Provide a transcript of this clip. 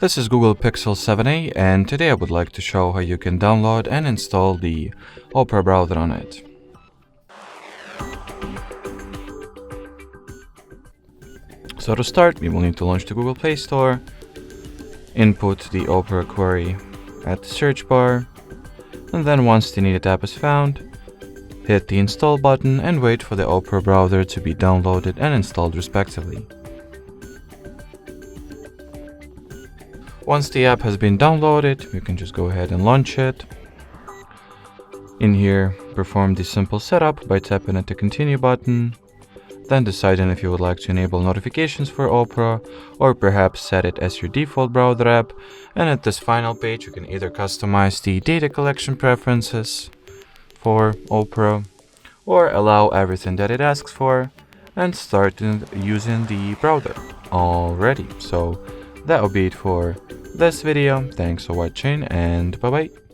This is Google Pixel 7a, and today I would like to show how you can download and install the Opera browser on it. So to start, we will need to launch the Google Play Store, input the Opera query at the search bar, and then once the needed app is found, hit the install button and wait for the Opera browser to be downloaded and installed respectively. Once the app has been downloaded, you can just go ahead and launch it. In here, perform the simple setup by tapping at the continue button, then deciding if you would like to enable notifications for Opera or perhaps set it as your default browser app. And at this final page, you can either customize the data collection preferences for Opera or allow everything that it asks for and start using the browser already. So that will be it for this video. Thanks for watching and bye bye.